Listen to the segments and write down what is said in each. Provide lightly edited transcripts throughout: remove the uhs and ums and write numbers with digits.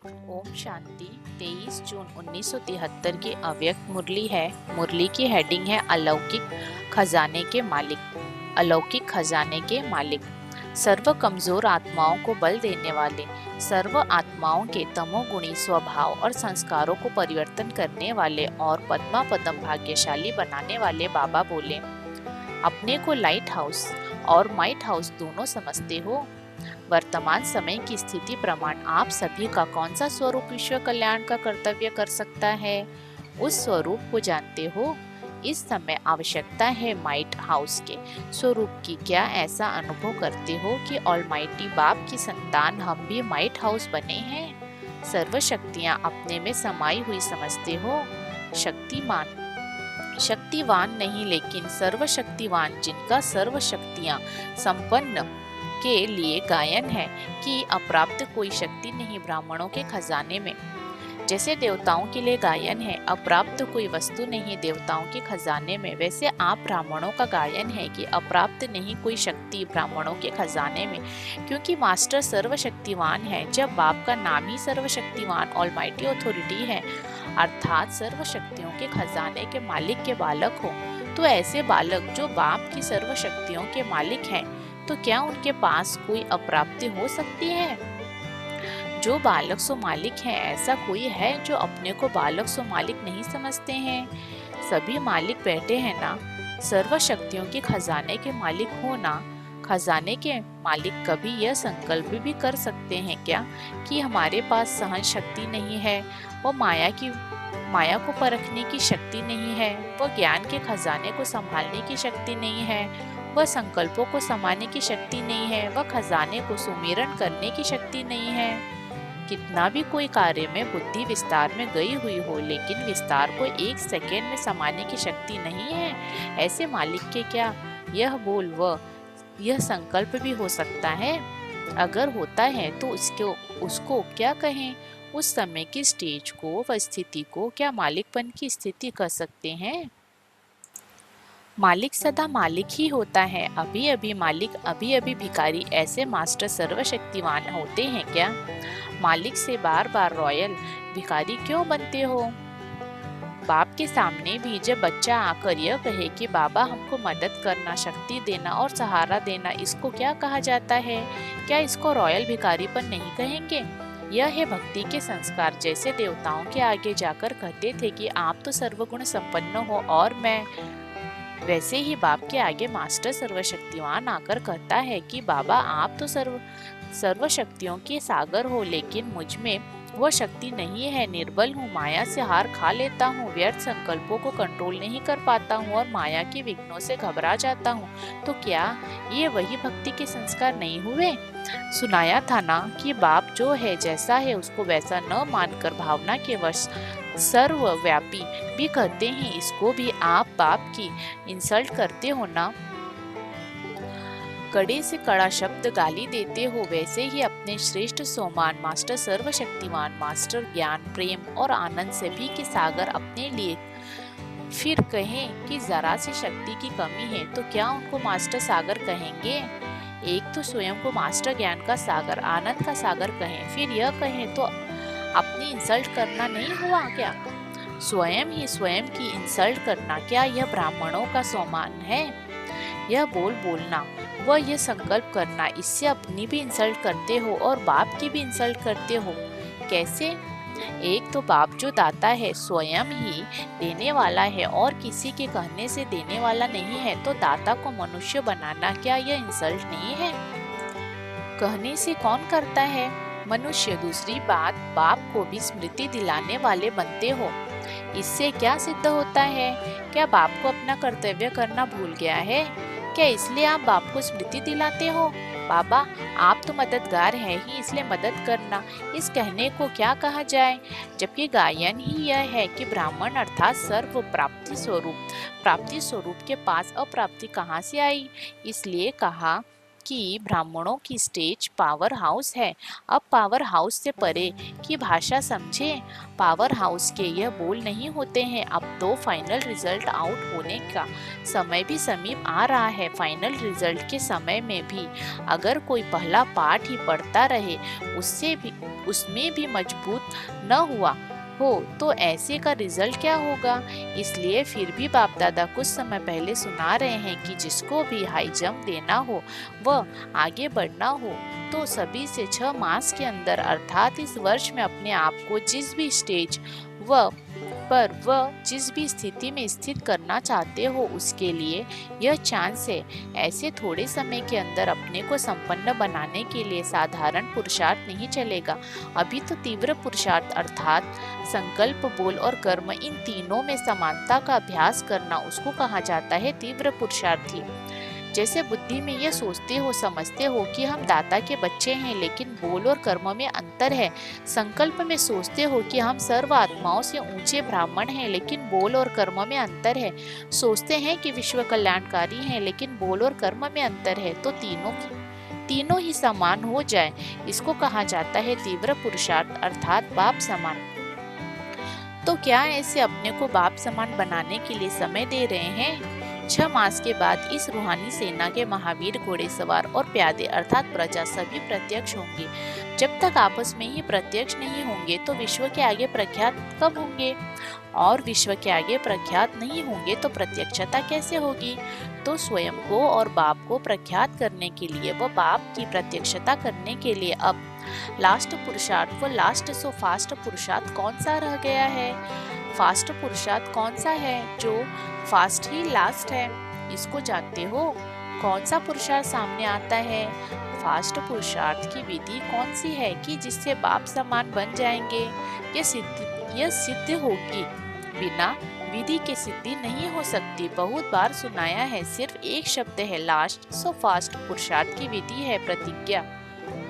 ओम शांति। 23 जून 1973 की अव्यक्त मुरली है। मुरली की हेडिंग है अलौकिक खजाने के मालिक। अलौकिक खजाने के मालिक, सर्व कमजोर आत्माओं को बल देने वाले, सर्व आत्माओं के तमोगुणी स्वभाव और संस्कारों को परिवर्तन करने वाले और पद्मा पदम भाग्यशाली बनाने वाले बाबा बोले, अपने को लाइट हाउस और माइट हाउस दोनों समझते हो। वर्तमान समय की स्थिति प्रमाण आप सभी का कौन सा स्वरूप विश्व कल्याण का कर्तव्य कर सकता है, उस स्वरूप को जानते हो। इस समय आवश्यकता है माइट हाउस के स्वरूप की। क्या ऐसा अनुभव करते हो कि ऑलमाइटी बाप की संतान हम भी माइट हाउस बने हैं? सर्व शक्तियां अपने में समाई हुई समझते हो। शक्तिमान शक्तिवान नहीं, लेकिन सर्वशक्तिवान, जिनका सर्व शक्तियां संपन्न के लिए गायन है कि अप्राप्त कोई शक्ति नहीं ब्राह्मणों के खजाने में। जैसे देवताओं के लिए गायन है अप्राप्त कोई वस्तु नहीं देवताओं के खजाने में, वैसे आप ब्राह्मणों का गायन है कि अप्राप्त नहीं कोई शक्ति ब्राह्मणों के खजाने में, क्योंकि मास्टर सर्वशक्तिवान है। जब बाप का नाम ही सर्वशक्तिवान ऑलमाइटी अथॉरिटी है, अर्थात सर्व शक्तियों के खजाने के मालिक के बालक हो, तो ऐसे बालक जो बाप की सर्व शक्तियों के मालिक हैं, तो क्या उनके पास कोई अप्राप्ति हो सकती है? जो बालक सो मालिक है, ऐसा कोई है जो अपने को बालक सो मालिक नहीं समझते हैं? सभी मालिक बैठे हैं ना। सर्व शक्तियों के खजाने के मालिक हो ना। खजाने के मालिक कभी यह संकल्प भी कर सकते हैं क्या कि हमारे पास सहन शक्ति नहीं है, वो माया को परखने की शक्ति नहीं है, वह ज्ञान के खजाने को संभालने की शक्ति नहीं है, वह संकल्पों को समाने की शक्ति नहीं है, वह खजाने को सुमिरन करने की शक्ति नहीं है। कितना भी कोई कार्य में बुद्धि विस्तार में गई हुई हो, लेकिन विस्तार को एक सेकेंड में समाने की शक्ति नहीं है। ऐसे मालिक के क्या यह बोल व यह संकल्प भी हो सकता है? अगर होता है तो उसको क्या कहें? उस समय की स्टेज को व स्थिति को क्या मालिकपन की स्थिति कह सकते हैं? मालिक सदा मालिक ही होता है, अभी अभी मालिक अभी अभी भिखारी, ऐसे मास्टर सर्वशक्तिवान होते हैं क्या? मालिक से बार बार रॉयल, भिखारी क्यों बनते हो? बाप के सामने भी जब बच्चा आकर यह कहे कि बाबा हमको मदद करना, शक्ति देना और सहारा देना, इसको क्या कहा जाता है? क्या इसको रॉयल भिखारीपन नहीं कहेंगे? यह है भक्ति के संस्कार। जैसे देवताओं के आगे जाकर कहते थे कि आप तो सर्वगुण संपन्न हो और मैं, वैसे ही बाप के आगे मास्टर सर्वशक्तिवान आकर कहता है कि बाबा आप तो सर्व शक्तियों के सागर हो, लेकिन मुझ में वह शक्ति नहीं है, निर्बल हूँ, माया से हार खा लेता हूँ, व्यर्थ संकल्पों को कंट्रोल नहीं कर पाता हूँ और माया के विघ्नों से घबरा जाता हूँ। तो क्या ये वही भक्ति के संस्कार नहीं हुए? सुनाया था ना कि बाप जो है जैसा है उसको वैसा न मानकर भावना के वश सर्वव्यापी भी कहते हैं, इसको भी आप बाप की इंसल्ट करते हो ना। कड़े से कड़ा शब्द गाली देते हो, वैसे ही अपने श्रेष्ठ सोमान मास्टर सर्वशक्तिवान मास्टर ज्ञान प्रेम और आनंद सभी के सागर अपने लिए फिर कहें कि जरा सी शक्ति की कमी है तो क्या उनको मास्टर सागर कहेंगे? एक तो स्वयं को मास्टर ज्ञान का सागर आनंद का सागर कहें, फिर यह कहें तो अपनी इंसल्ट करना नहीं हुआ क्या? स्वयं ही स्वयं की इंसल्ट करना, क्या यह ब्राह्मणों का सम्मान है? यह बोलना व यह संकल्प करना, इससे अपनी भी इंसल्ट करते हो और बाप की भी इंसल्ट करते हो। कैसे? एक तो बाप जो दाता है स्वयं ही देने वाला है और किसी के कहने से देने वाला नहीं है, तो दाता को मनुष्य बनाना क्या यह इंसल्ट नहीं है? कहने से कौन करता है? मनुष्य। दूसरी बात, बाप को भी स्मृति दिलाने वाले बनते हो, इससे क्या सिद्ध होता है? क्या बाप को अपना कर्तव्य करना भूल गया है? क्या इसलिए आप बाप को स्मृति दिलाते हो? बाबा आप तो मददगार है ही, इसलिए मदद करना, इस कहने को क्या कहा जाए? जबकि गायन ही यह है कि ब्राह्मण अर्थात सर्व प्राप्ति स्वरूप के पास अप्राप्ति कहाँ से आई? इसलिए कहा कि ब्राह्मणों की स्टेज पावर हाउस है। अब पावर हाउस से परे की भाषा समझे। पावर हाउस के यह बोल नहीं होते हैं। अब तो फाइनल रिजल्ट आउट होने का समय भी समीप आ रहा है। फाइनल रिजल्ट के समय में भी अगर कोई पहला पाठ ही पढ़ता रहे, उसमें भी मजबूत न हुआ हो तो ऐसे का रिजल्ट क्या होगा। इसलिए फिर भी बाप दादा कुछ समय पहले सुना रहे हैं कि जिसको भी हाई जंप देना हो, वह आगे बढ़ना हो, तो सभी से 6 मास के अंदर अर्थात इस वर्ष में अपने आप को जिस भी स्टेज वह जिस भी स्थिति में स्थित करना चाहते हो उसके लिए यह चांस है। ऐसे थोड़े समय के अंदर अपने को संपन्न बनाने के लिए साधारण पुरुषार्थ नहीं चलेगा। अभी तो तीव्र पुरुषार्थ अर्थात संकल्प, बोल और कर्म, इन तीनों में समानता का अभ्यास करना, उसको कहा जाता है तीव्र पुरुषार्थी। जैसे बुद्धि में यह सोचते हो, समझते हो कि हम दाता के बच्चे हैं, लेकिन बोल और कर्म में अंतर है। संकल्प में सोचते हो कि हम सर्व आत्माओं से ऊंचे ब्राह्मण हैं, लेकिन बोल और कर्म में अंतर है। सोचते हैं कि विश्व कल्याणकारी हैं, लेकिन बोल और कर्म में अंतर है। तो तीनों ही समान हो जाए, इसको कहा जाता है तीव्र पुरुषार्थ अर्थात बाप समान। तो क्या ऐसे अपने को बाप समान बनाने के लिए समय दे रहे हैं? 6 मास के बाद इस रूहानी सेना के महावीर, घोड़ेसवार और प्यादे अर्थात प्रजा सभी प्रत्यक्ष होंगे। जब तक आपस में ही प्रत्यक्ष नहीं होंगे तो विश्व के आगे प्रख्यात कब होंगे? और विश्व के आगे प्रख्यात नहीं होंगे तो प्रत्यक्षता कैसे होगी? तो स्वयं को और बाप को प्रख्यात करने के लिए व बाप की प्रत्यक्षता करने के लिए अब लास्ट पुरुषार्थ व लास्ट सो फास्ट पुरुषार्थ कौन सा रह गया है? फास्ट पुरुषार्थ कौन सा है जो फास्ट ही लास्ट है? इसको जानते हो? कौन सा पुरुषार्थ सामने आता है? फास्ट पुरुषार्थ की विधि कौन सी है कि जिससे बाप समान बन जाएंगे? यह सिद्ध होगी, बिना विधि के सिद्धि नहीं हो सकती। बहुत बार सुनाया है, सिर्फ एक शब्द है लास्ट सो फास्ट पुरुषार्थ की विधि है प्रतिज्ञा।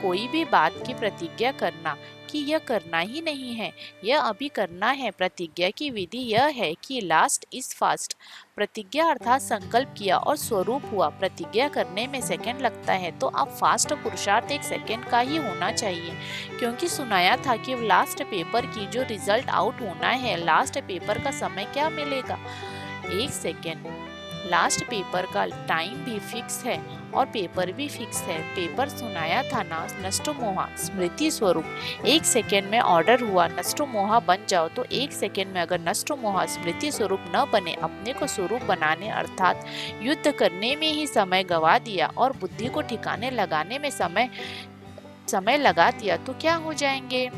कोई भी बात की प्रतिज्ञा करना कि यह करना ही नहीं है, यह अभी करना है। प्रतिज्ञा की विधि यह है कि लास्ट इज फास्ट। प्रतिज्ञा अर्थात संकल्प किया और स्वरूप हुआ। प्रतिज्ञा करने में सेकंड लगता है, तो अब फास्ट पुरुषार्थ 1 सेकंड का ही होना चाहिए, क्योंकि सुनाया था कि लास्ट पेपर की जो रिजल्ट आउट होना है, लास्ट पेपर का समय क्या मिलेगा? 1 सेकंड। लास्ट पेपर का टाइम भी फिक्स है और पेपर भी फिक्स है। पेपर सुनाया था ना, नष्टो मोहा स्मृति स्वरूप। 1 सेकेंड में ऑर्डर हुआ नष्टो मोहा बन जाओ, तो 1 सेकेंड में अगर नष्टो मोहा स्मृति स्वरूप न बने, अपने को स्वरूप बनाने अर्थात युद्ध करने में ही समय गवा दिया और बुद्धि को ठिकाने लगाने में समय लगा दिया, तो क्या हो जाएंगे?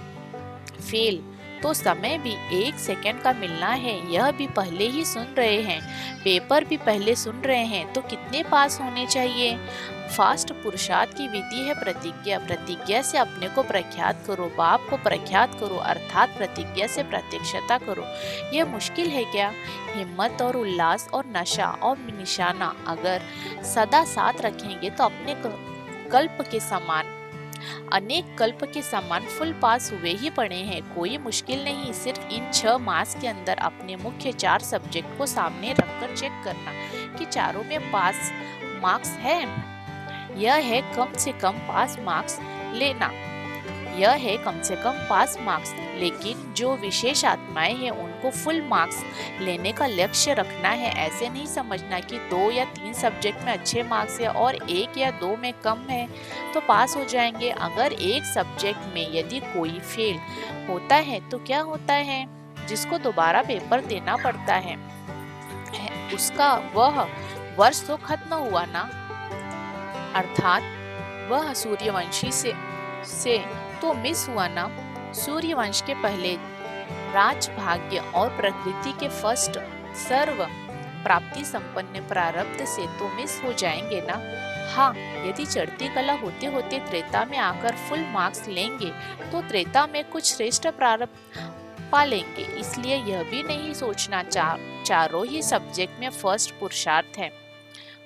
फेल। तो समय भी 1 सेकंड का मिलना है, यह भी पहले ही सुन रहे हैं, पेपर भी पहले सुन रहे हैं, तो कितने पास होने चाहिए? फास्ट पुरुषार्थ की विधि है प्रतिज्ञा। प्रतिज्ञा से अपने को प्रख्यात करो, बाप को प्रख्यात करो, अर्थात प्रतिज्ञा से प्रत्यक्षता करो। यह मुश्किल है क्या? हिम्मत और उल्लास और नशा और निशाना अगर सदा साथ रखेंगे तो अपने कल्प के समान, अनेक कल्प के समान फुल पास हुए ही पड़े हैं। कोई मुश्किल नहीं, सिर्फ इन 6 मास के अंदर अपने मुख्य 4 सब्जेक्ट को सामने रखकर चेक करना कि चारों में पास मार्क्स है। यह है कम से कम पास मार्क्स लेना, यह है कम से कम पास मार्क्स। लेकिन जो विशेष आत्माएं हैं उनको फुल मार्क्स लेने का लक्ष्य रखना है। ऐसे नहीं समझना कि 2 या 3 सब्जेक्ट में अच्छे मार्क्स है और 1 या 2 में कम है तो पास हो जाएंगे। अगर एक सब्जेक्ट में यदि कोई फेल होता है तो क्या होता है? जिसको दोबारा पेपर देना पड़ता है, उसका वह वर्ष तो खत्म हुआ ना, अर्थात वह सूर्यवंशी से तो मिस हुआ ना। सूर्यवंश के पहले राजभाग्य और प्रकृति के फर्स्ट सर्व प्राप्ति संपन्न प्रारब्ध से तो मिस हो जाएंगे ना। हाँ, यदि चढ़ती कला होते होते त्रेता में आकर फुल मार्क्स लेंगे तो त्रेता में कुछ श्रेष्ठ प्रारब्ध पा लेंगे। इसलिए यह भी नहीं सोचना चारों ही सब्जेक्ट में फर्स्ट पुरुषार्थ है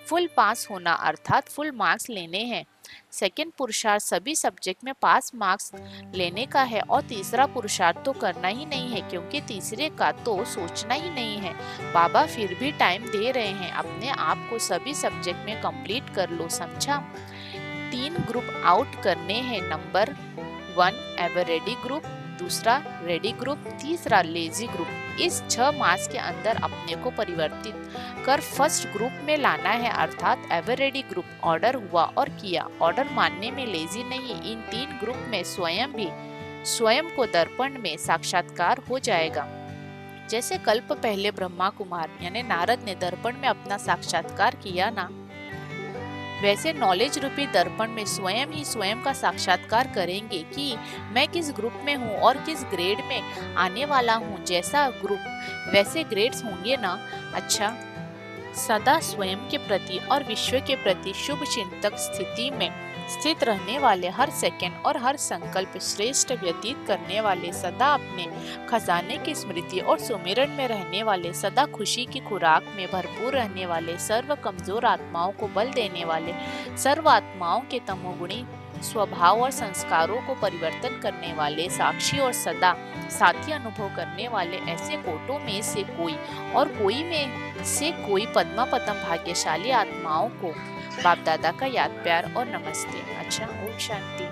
फुल पास होना, अर्थात फुल मार्क्स लेने हैं। सेकंड पुरुषार्थ सभी सब्जेक्ट में पास मार्क्स लेने का है और तीसरा पुरुषार्थ तो करना ही नहीं है, क्योंकि तीसरे का तो सोचना ही नहीं है। बाबा फिर भी टाइम दे रहे हैं, अपने आप को सभी सब्जेक्ट में कंप्लीट कर लो, समझा? तीन ग्रुप आउट करने हैं। नंबर 1 एवर रेडी ग्रुप, दूसरा रेडी ग्रुप, तीसरा लेजी ग्रुप। इस 6 मास के अंदर अपने को परिवर्तित कर फर्स्ट ग्रुप में लाना है, अर्थात एवर रेडी ग्रुप ऑर्डर हुआ और किया। ऑर्डर मानने में लेजी नहीं। इन 3 ग्रुप में स्वयं को दर्पण में साक्षात्कार हो जाएगा। जैसे कल्प पहले ब्रह्मा कुमार यानी नारद ने दर्पण में अपना साक्षात्कार किया ना, वैसे नॉलेज रूपी दर्पण में स्वयं ही स्वयं का साक्षात्कार करेंगे कि मैं किस ग्रुप में हूँ और किस ग्रेड में आने वाला हूँ। जैसा ग्रुप वैसे ग्रेड्स होंगे ना। अच्छा, सदा स्वयं के प्रति और विश्व के प्रति शुभ चिंतक स्थिति में स्थित रहने वाले, हर सेकंड और हर संकल्प श्रेष्ठ व्यतीत करने वाले, सदा अपने खजाने की स्मृति और सुमिरन में रहने वाले, सदा खुशी की खुराक में भरपूर रहने वाले, सर्व कमजोर आत्माओं को बल देने वाले, सर्व आत्माओं के तमोगुणी स्वभाव और संस्कारों को परिवर्तन करने वाले, साक्षी और सदा साथी अनुभव करने वाले, ऐसे कोटों में से कोई और कोई में से कोई पद्मा पद्म भाग्यशाली आत्माओं को बाप दादा का याद प्यार और नमस्ते। अच्छा, ओम शांति।